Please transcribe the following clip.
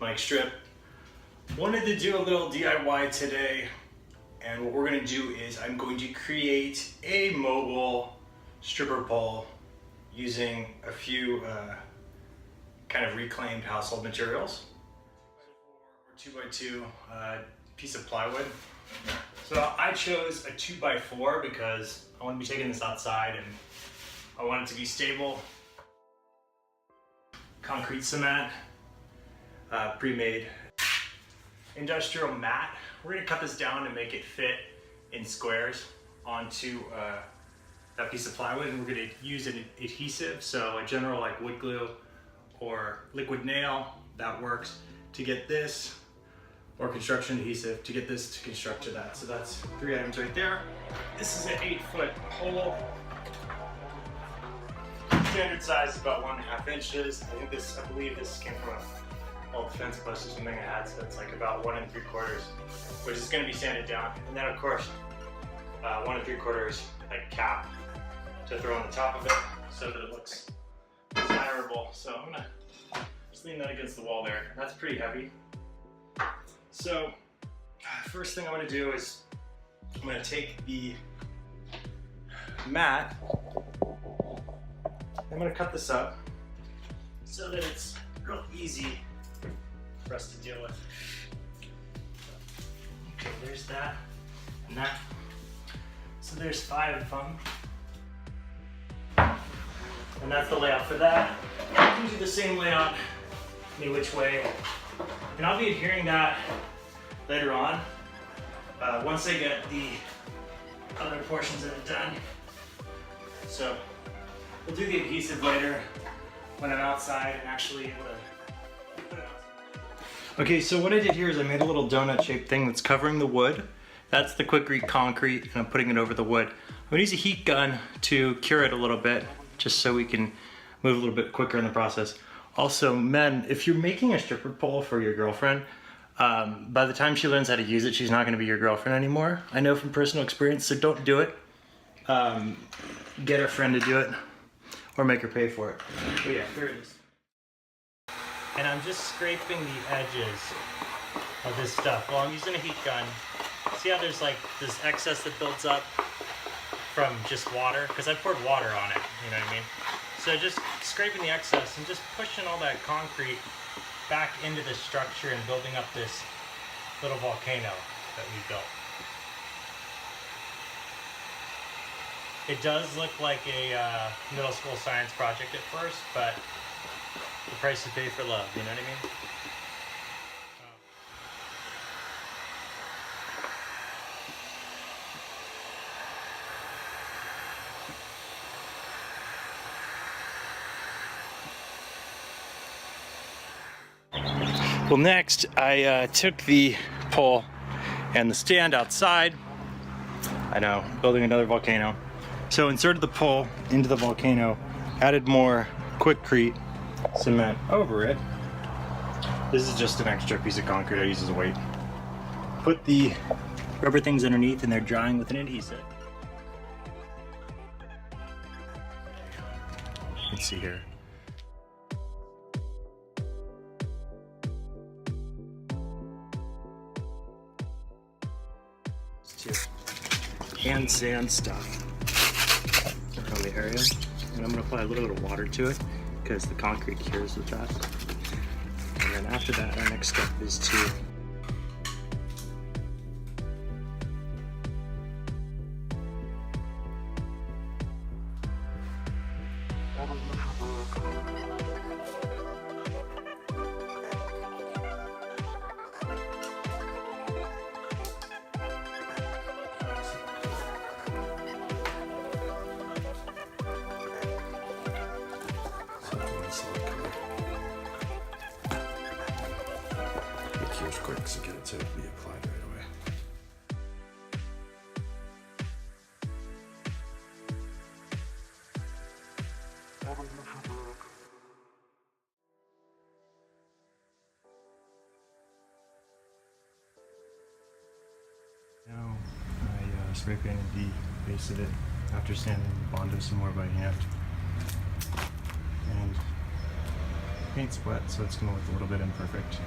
mic strip. Wanted to do a little DIY today, and what we're gonna do is I'm going to create a mobile stripper pole using a few kind of reclaimed household materials. 2x2 piece of plywood. So I chose a 2x4 because I want to be taking this outside and I want it to be stable. Concrete cement, pre-made industrial mat. We're gonna cut this down and make it fit in squares onto that piece of plywood, and we're gonna use an adhesive, so a general like wood glue or liquid nail, that works, to get this, or construction adhesive to get this to construct to that. So that's 3 items right there. This is an 8-foot pole. Standard size is about 1.5 inches. I believe this came from an old fence post or something I had, so it's like about 1 3/4, which is going to be sanded down. And then of course, 1 3/4 like cap to throw on the top of it so that it looks desirable. So I'm gonna just lean that against the wall there. That's pretty heavy. So first thing I'm going to do is I'm going to take the mat. I'm going to cut this up so that it's real easy for us to deal with. Okay, there's that and that. So there's 5 of them. And that's the layout for that. You can do the same layout any which way. And I'll be adhering that later on, once I get the other portions of it done. So we'll do the adhesive later when I'm outside and actually able to put it on. Okay, so what I did here is I made a little donut shaped thing that's covering the wood. That's the Quikrete concrete, and I'm putting it over the wood. I'm gonna use a heat gun to cure it a little bit, just so we can move a little bit quicker in the process. Also, men, if you're making a stripper pole for your girlfriend, by the time she learns how to use it, she's not going to be your girlfriend anymore. I know from personal experience, so don't do it. Get her friend to do it, or make her pay for it. But yeah, here it is. And I'm just scraping the edges of this stuff. Well, I'm using a heat gun. See how there's like this excess that builds up from just water? Because I poured water on it, you know what I mean? So just scraping the excess and just pushing all that concrete back into the structure and building up this little volcano that we built. It does look like a middle school science project at first, but the price you pay for love, you know what I mean? Well, next I took the pole and the stand outside. I know, building another volcano. So inserted the pole into the volcano, added more Quikrete cement over it. This is just an extra piece of concrete I use as a weight. Put the rubber things underneath and they're drying with an adhesive. Let's see here. Hand sand stuff around the area, and I'm going to apply a little bit of water to it because the concrete cures with that. And then after that, our next step is to quick so get it to be applied right away. Now I spray painted the base of it after sanding the Bondo some more by hand. And Paint's wet, so it's gonna look a little bit imperfect.